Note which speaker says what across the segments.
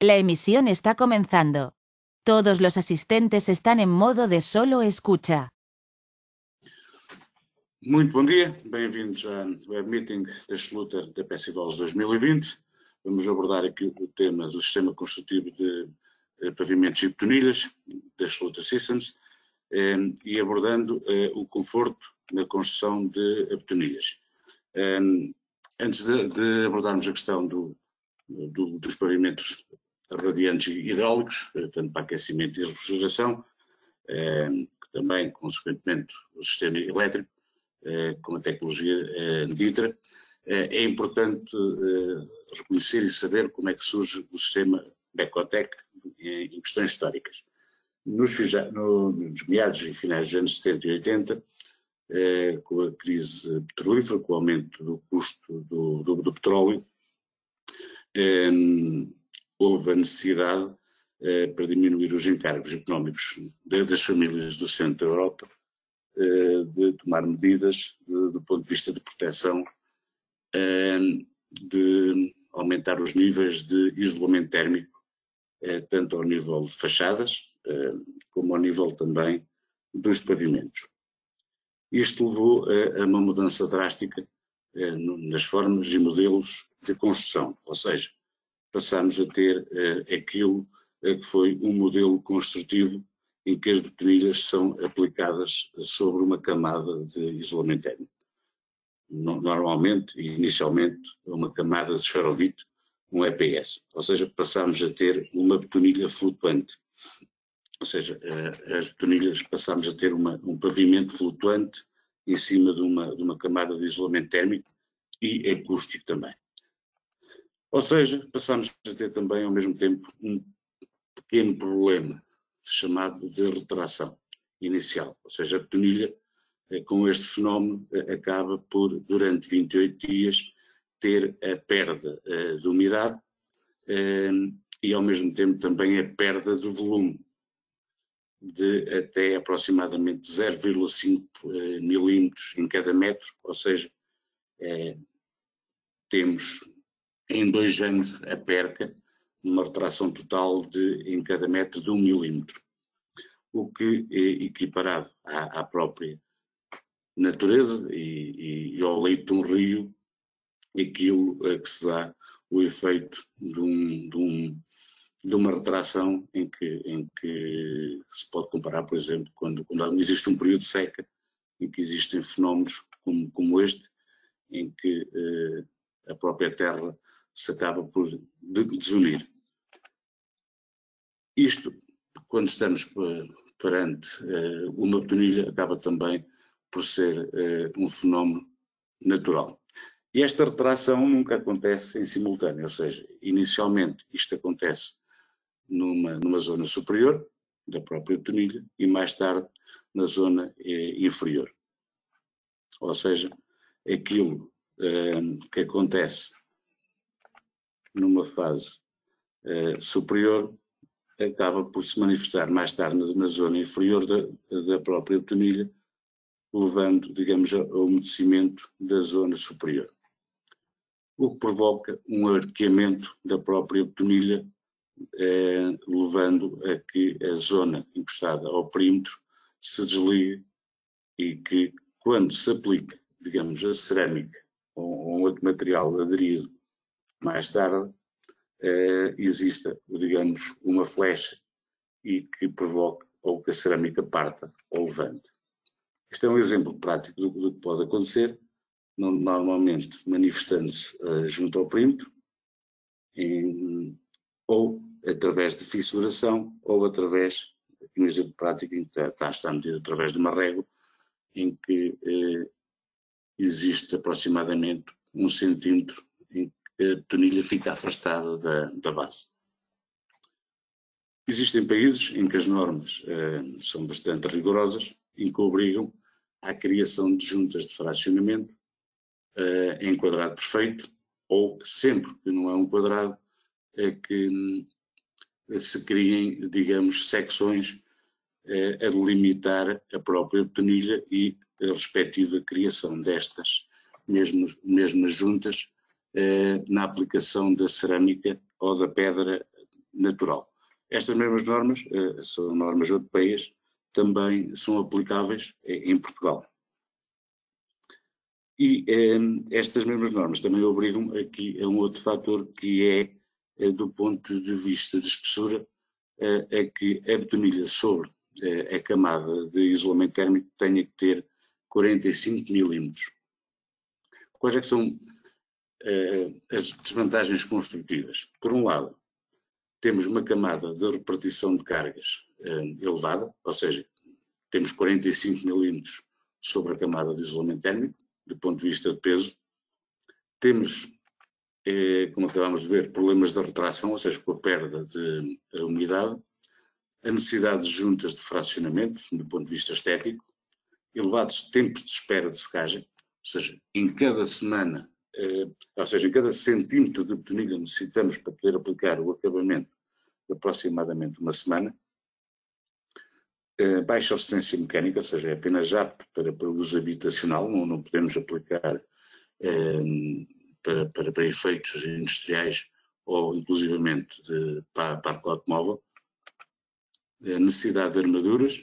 Speaker 1: La emisión está comenzando. Todos los asistentes están en modo de solo escucha.
Speaker 2: Muito bom dia, bem-vindos ao web meeting da Schluter da PECIVALS 2020. Vamos abordar aqui o tema do sistema construtivo de pavimentos e betonilhas da Schluter Systems e abordando o conforto na construção de betonilhas. Antes de abordarmos a questão dos pavimentos radiantes e hidráulicos, tanto para aquecimento e refrigeração, que também, consequentemente, o sistema elétrico, com a tecnologia DITRA, é importante reconhecer e saber como é que surge o sistema Becotec em questões históricas. Nos meados e finais dos anos 70 e 80, com a crise petrolífera, com o aumento do custo do petróleo, houve a necessidade para diminuir os encargos económicos das famílias do centro da Europa, de tomar medidas do ponto de vista de proteção, de aumentar os níveis de isolamento térmico, tanto ao nível de fachadas, como ao nível também dos pavimentos. Isto levou a uma mudança drástica nas formas e modelos de construção, ou seja, passamos a ter aquilo que foi um modelo construtivo em que as betonilhas são aplicadas sobre uma camada de isolamento térmico. Normalmente, inicialmente, uma camada de esferovite, um EPS, ou seja, passamos a ter uma betonilha flutuante, ou seja, as betonilhas passamos a ter um pavimento flutuante em cima de uma camada de isolamento térmico e acústico também. Ou seja, passamos a ter também, ao mesmo tempo, um pequeno problema chamado de retração inicial, ou seja, a betonilha, com este fenómeno, acaba por, durante 28 dias, ter a perda de umidade e, ao mesmo tempo, também a perda de volume, de até aproximadamente 0,5 milímetros em cada metro, ou seja, temos em 2 anos a perca, uma retração total em cada metro de 1 milímetro, o que é equiparado à própria natureza e ao leito de um rio, aquilo a que se dá o efeito de uma retração em que se pode comparar, por exemplo, quando existe um período de seca, em que existem fenómenos como este, em que a própria terra se acaba por desunir. Isto, quando estamos perante uma betonilha, acaba também por ser um fenómeno natural. E esta retração nunca acontece em simultâneo, ou seja, inicialmente isto acontece numa zona superior da própria betonilha e mais tarde na zona inferior. Ou seja, aquilo que acontece numa fase superior acaba por se manifestar mais tarde na zona inferior da própria betonilha, levando, digamos, ao umedecimento da zona superior. O que provoca um arqueamento da própria betonilha, levando a que a zona encostada ao perímetro se desligue e que, quando se aplica, digamos, a cerâmica ou um outro material aderido mais tarde, exista, digamos, uma flecha e que provoque ou que a cerâmica parta ou levante. Este é um exemplo prático do que pode acontecer, normalmente manifestando-se junto ao perímetro, ou através de fissuração, ou através, um exemplo prático em que está medido através de uma régua, em que existe aproximadamente 1 centímetro em que a betonilha fica afastada da base. Existem países em que as normas são bastante rigorosas, em que obrigam à criação de juntas de fracionamento em quadrado perfeito, ou sempre que não é um quadrado, que se criem, digamos, secções a delimitar a própria betonilha e a respectiva criação destas mesmas juntas na aplicação da cerâmica ou da pedra natural. Estas mesmas normas, são normas europeias, também são aplicáveis em Portugal. E estas mesmas normas também obrigam aqui a um outro fator que é do ponto de vista de espessura, é que a betonilha sobre a camada de isolamento térmico tenha que ter 45 milímetros. Quais é que são as desvantagens construtivas? Por um lado, temos uma camada de repartição de cargas elevada, ou seja, temos 45 milímetros sobre a camada de isolamento térmico, do ponto de vista de peso. Temos, como acabamos de ver, problemas de retração, ou seja, com a perda de umidade, a necessidade de juntas de fracionamento, do ponto de vista estético, elevados tempos de espera de secagem, ou seja, em cada semana, ou seja, em cada centímetro de betonilha necessitamos para poder aplicar o acabamento de aproximadamente uma semana. Baixa resistência mecânica, ou seja, é apenas apto para uso habitacional, não podemos aplicar para efeitos industriais ou inclusivamente para parque automóvel. Necessidade de armaduras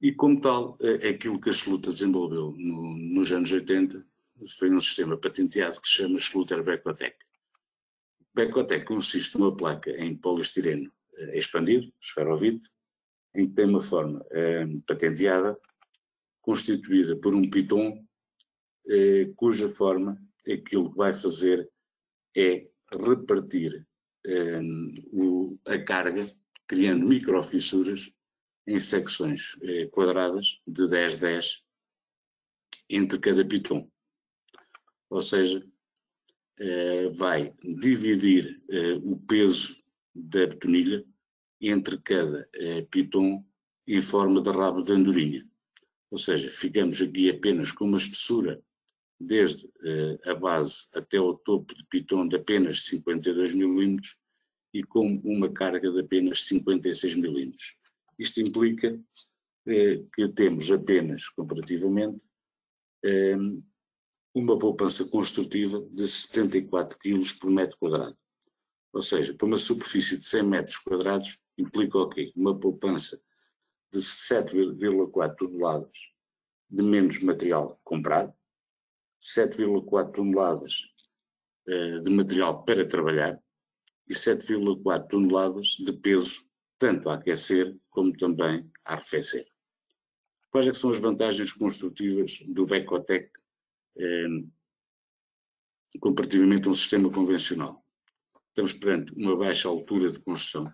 Speaker 2: e, como tal, aquilo que a Schluter desenvolveu nos anos 80 foi um sistema patenteado que se chama Schluter Becotec. Becotec consiste numa placa em poliestireno expandido, esferovite, em que tem uma forma patenteada, constituída por um piton, cuja forma, aquilo que vai fazer é repartir a carga, criando microfissuras em secções quadradas de 10-10 entre cada piton. Ou seja, vai dividir o peso da betonilha entre cada piton em forma de rabo de andorinha. Ou seja, ficamos aqui apenas com uma espessura desde a base até ao topo de piton de apenas 52 mm e com uma carga de apenas 56 mm. Isto implica que temos apenas, comparativamente, uma poupança construtiva de 74 kg por metro quadrado. Ou seja, para uma superfície de 100 metros quadrados, implica o quê? Uma poupança de 7,4 toneladas de menos material comprado, 7,4 toneladas de material para trabalhar e 7,4 toneladas de peso, tanto a aquecer como também a arrefecer. Quais é que são as vantagens construtivas do Becotec comparativamente a um sistema convencional? Estamos perante uma baixa altura de construção,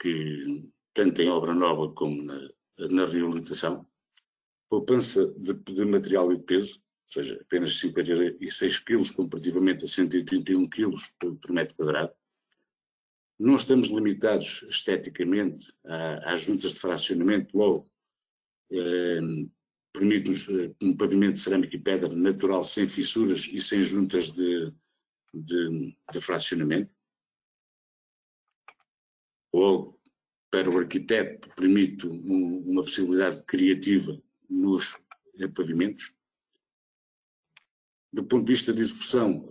Speaker 2: que tanto em obra nova como na reabilitação, poupança de material e de peso, ou seja, apenas 56 kg comparativamente a 131 kg por metro quadrado. Não estamos limitados esteticamente às juntas de fracionamento, logo permite-nos um pavimento de cerâmica e pedra natural, sem fissuras e sem juntas de fracionamento. Logo, para o arquiteto, permite uma possibilidade criativa nos pavimentos. Do ponto de vista de execução,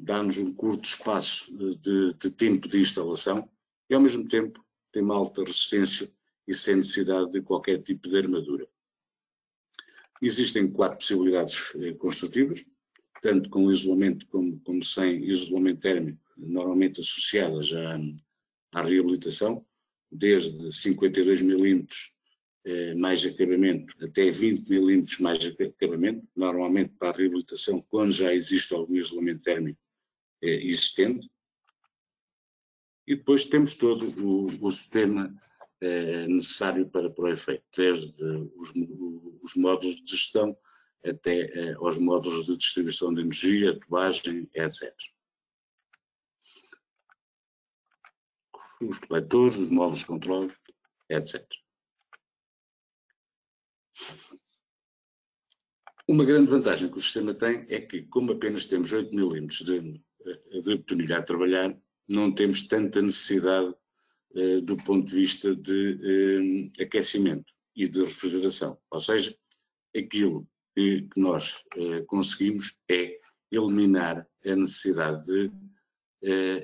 Speaker 2: dá-nos um curto espaço de tempo de instalação e, ao mesmo tempo, tem uma alta resistência e sem necessidade de qualquer tipo de armadura. Existem 4 possibilidades construtivas, tanto com isolamento como sem isolamento térmico, normalmente associadas à reabilitação, desde 52 mm mais acabamento até 20 mm mais acabamento, normalmente para a reabilitação, quando já existe algum isolamento térmico existente. E depois temos todo o sistema necessário para o efeito, desde os módulos de gestão até aos módulos de distribuição de energia, tubagem, etc. Os coletores, os módulos de controle, etc. Uma grande vantagem que o sistema tem é que, como apenas temos 8 mm de betonilha a trabalhar, não temos tanta necessidade do ponto de vista de aquecimento e de refrigeração. Ou seja, aquilo que nós conseguimos é eliminar a necessidade de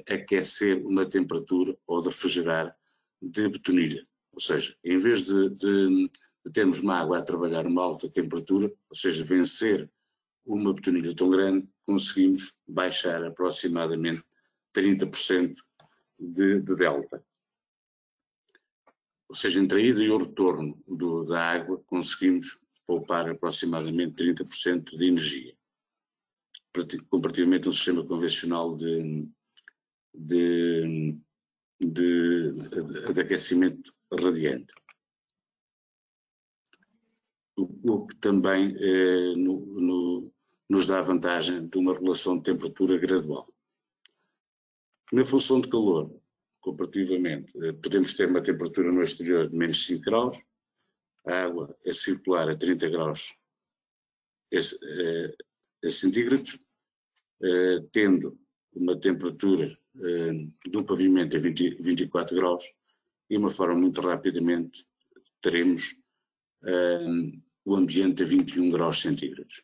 Speaker 2: aquecer uma temperatura ou de refrigerar de betonilha. Ou seja, em vez de termos uma água a trabalhar a uma alta temperatura, ou seja, vencer uma betonilha tão grande, conseguimos baixar aproximadamente 30% de delta. Ou seja, entre a ida e o retorno da água, conseguimos poupar aproximadamente 30% de energia, comparativamente a um sistema convencional de aquecimento radiante. O que também nos dá a vantagem de uma regulação de temperatura gradual. Na função de calor, comparativamente, podemos ter uma temperatura no exterior de menos 5 graus, a água é circular a 30 graus centígrados, tendo uma temperatura do pavimento a 24 graus e uma forma muito rapidamente teremos o ambiente a 21 graus centígrados.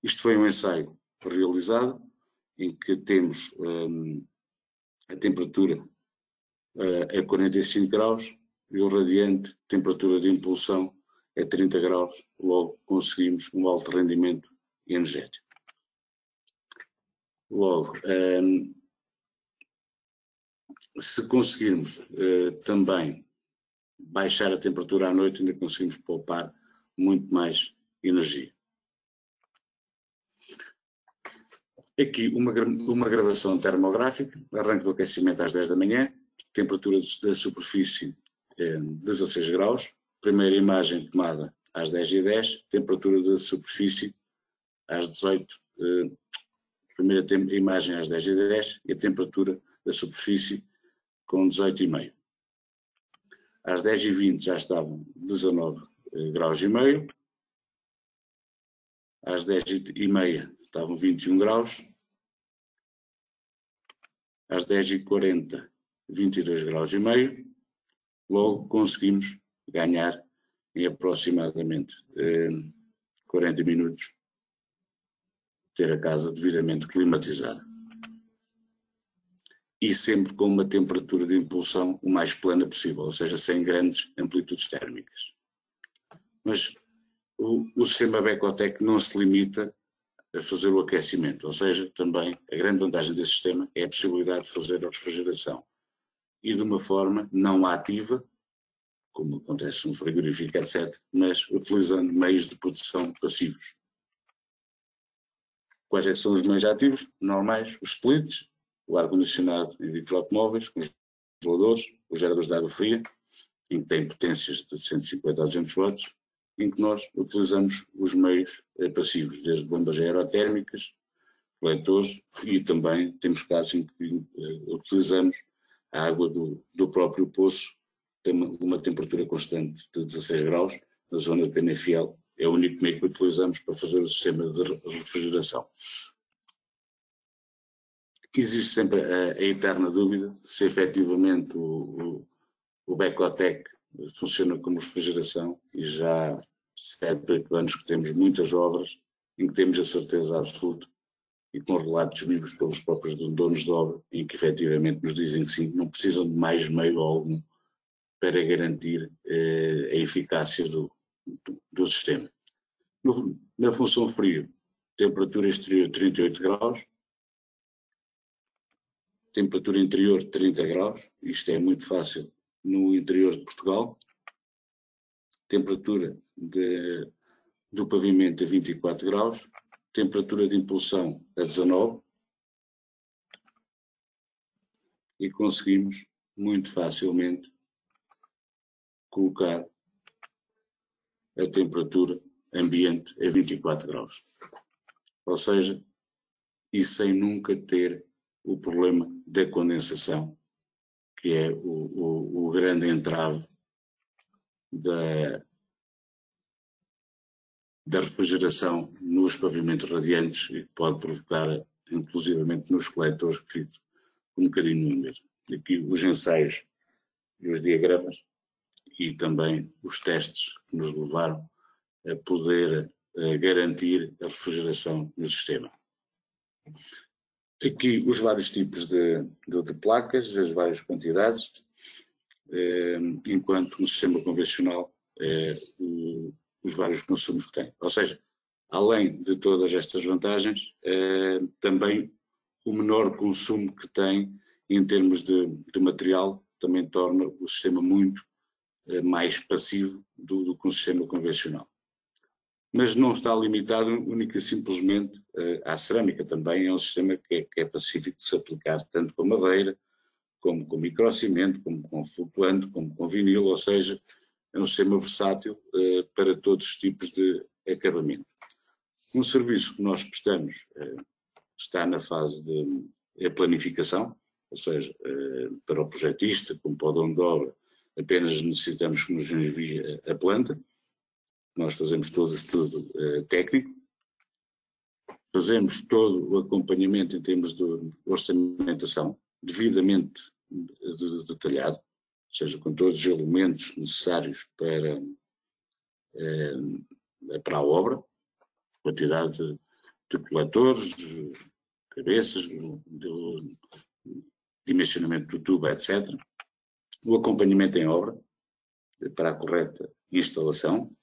Speaker 2: Isto foi um ensaio realizado em que temos a temperatura a 45 graus e o radiante, temperatura de impulsão é 30 graus, logo conseguimos um alto rendimento energético. Logo, se conseguirmos também baixar a temperatura à noite, ainda conseguimos poupar muito mais energia. Aqui uma gravação termográfica, arranque do aquecimento às 10 da manhã, temperatura da superfície 16 graus, primeira imagem tomada às 10h10, temperatura da superfície às 18, primeira imagem às 10h10 e a temperatura da superfície com 18,5. Às 10h20 já estavam 19 graus e meio, às 10h30 estavam 21 graus, às 10h40 22 graus e meio, logo conseguimos ganhar em aproximadamente 40 minutos ter a casa devidamente climatizada. E sempre com uma temperatura de impulsão o mais plana possível, ou seja, sem grandes amplitudes térmicas. Mas o sistema Bacotec não se limita a fazer o aquecimento, ou seja, também a grande vantagem desse sistema é a possibilidade de fazer a refrigeração e de uma forma não ativa, como acontece no frigorífico, etc., mas utilizando meios de produção passivos. Quais é que são os meios ativos? Normais, os splits, o ar-condicionado em veículos automóveis, os congeladores, os geradores de água fria, em que têm potências de 150 a 200 watts, em que nós utilizamos os meios passivos, desde bombas aerotérmicas, coletores, e também temos casos em que utilizamos a água do próprio poço, tem uma temperatura constante de 16 graus, na zona de Penafiel, é o único meio que utilizamos para fazer o sistema de refrigeração. Existe sempre a eterna dúvida se efetivamente o Bacotec funciona como refrigeração, e já há 7, 8 anos que temos muitas obras em que temos a certeza absoluta e com relatos vivos pelos próprios donos de obra, em que efetivamente nos dizem que sim, não precisam de mais meio algum para garantir a eficácia do sistema. Na função frio, temperatura exterior 38 graus, temperatura interior 30 graus, isto é muito fácil no interior de Portugal, temperatura do pavimento a 24 graus, temperatura de impulsão a 19, e conseguimos muito facilmente colocar a temperatura ambiente a 24 graus. Ou seja, e sem nunca ter o problema da condensação, que é o grande entrave da refrigeração nos pavimentos radiantes e que pode provocar, inclusivamente nos coletores, que fica um bocadinho úmido. Aqui os ensaios e os diagramas e também os testes que nos levaram a poder garantir a refrigeração no sistema. Aqui os vários tipos de placas, as várias quantidades, enquanto no sistema convencional os vários consumos que tem. Ou seja, além de todas estas vantagens, também o menor consumo que tem em termos de material também torna o sistema muito mais passivo do que um sistema convencional. Mas não está limitado única e simplesmente à cerâmica, também é um sistema que é pacífico de se aplicar tanto com madeira, como com microcimento, como com flutuante, como com vinil, ou seja, é um sistema versátil para todos os tipos de acabamento. Um serviço que nós prestamos está na fase de planificação, ou seja, para o projetista, como para o dono de obra, apenas necessitamos que nos envie a planta. Nós fazemos todo o estudo técnico, fazemos todo o acompanhamento em termos de orçamentação, devidamente detalhado, ou seja, com todos os elementos necessários para a obra, quantidade de coletores, cabeças, dimensionamento do tubo, etc. O acompanhamento em obra para a correta instalação.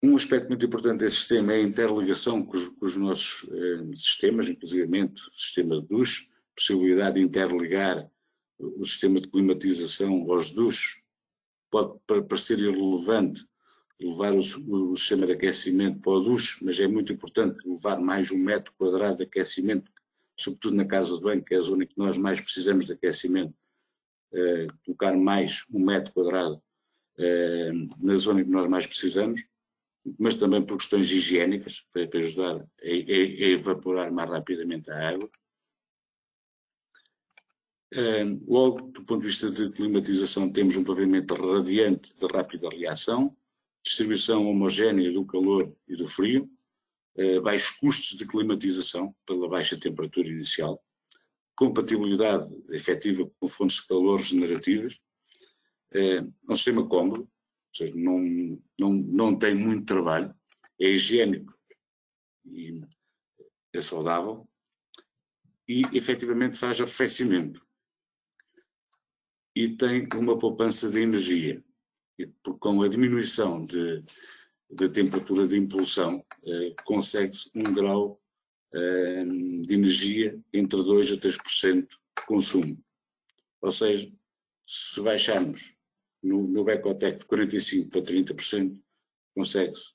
Speaker 2: Um aspecto muito importante desse sistema é a interligação com os nossos sistemas, inclusivamente o sistema de duche, possibilidade de interligar o sistema de climatização aos duches. Pode parecer irrelevante levar o sistema de aquecimento para o duche, mas é muito importante levar mais 1 metro quadrado de aquecimento, sobretudo na casa de banho, que é a zona que nós mais precisamos de aquecimento, colocar mais 1 metro quadrado na zona que nós mais precisamos, mas também por questões higiênicas, para ajudar a evaporar mais rapidamente a água. Logo, do ponto de vista de climatização, temos um pavimento radiante de rápida reação, distribuição homogénea do calor e do frio, baixos custos de climatização pela baixa temperatura inicial, compatibilidade efetiva com fontes de calor regenerativas, um sistema cómodo, ou seja, não tem muito trabalho, é higiênico e é saudável e efetivamente faz arrefecimento e tem uma poupança de energia, porque com a diminuição da temperatura de impulsão consegue-se 1 grau de energia entre 2% a 3% de consumo. Ou seja, se baixarmos no Becotec de 45% para 30%, consegue-se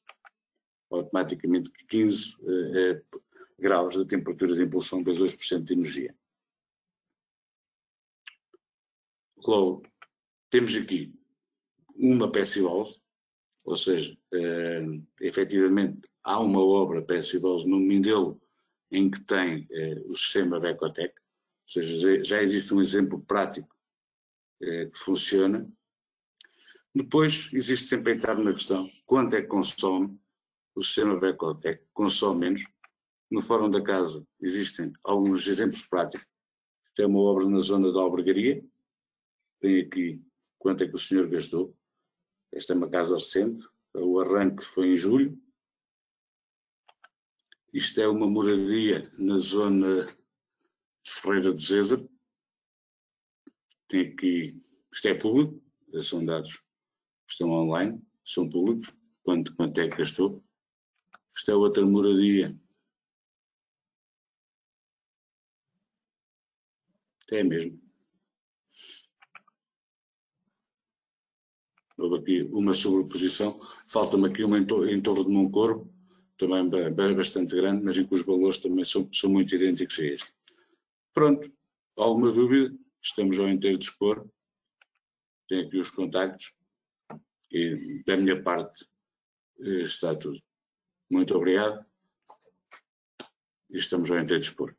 Speaker 2: automaticamente 15 graus de temperatura de impulsão para 2% de energia. Logo, temos aqui uma passive house, ou seja, efetivamente há uma obra passive house no Mindelo em que tem o sistema Becotec, ou seja, já existe um exemplo prático que funciona. Depois existe sempre a entrar na questão, quanto é que consome o sistema Becotec? Consome menos. No Fórum da Casa existem alguns exemplos práticos. Isto é uma obra na zona da albergaria. Tem aqui quanto é que o senhor gastou. Esta é uma casa recente. O arranque foi em julho. Isto é uma moradia na zona de Ferreira do Zézer. Tem aqui, isto é público, são dados que estão online, são públicos, quanto é que gastou. Isto é outra moradia. É mesmo. Houve aqui uma sobreposição. Falta-me aqui uma em Torre de Moncorvo, também bastante grande, mas em que os valores também são muito idênticos a este. Pronto. Alguma dúvida? Estamos ao inteiro dispor. Tenho aqui os contactos. E da minha parte está tudo. Muito obrigado. E estamos ao inteiro dispor.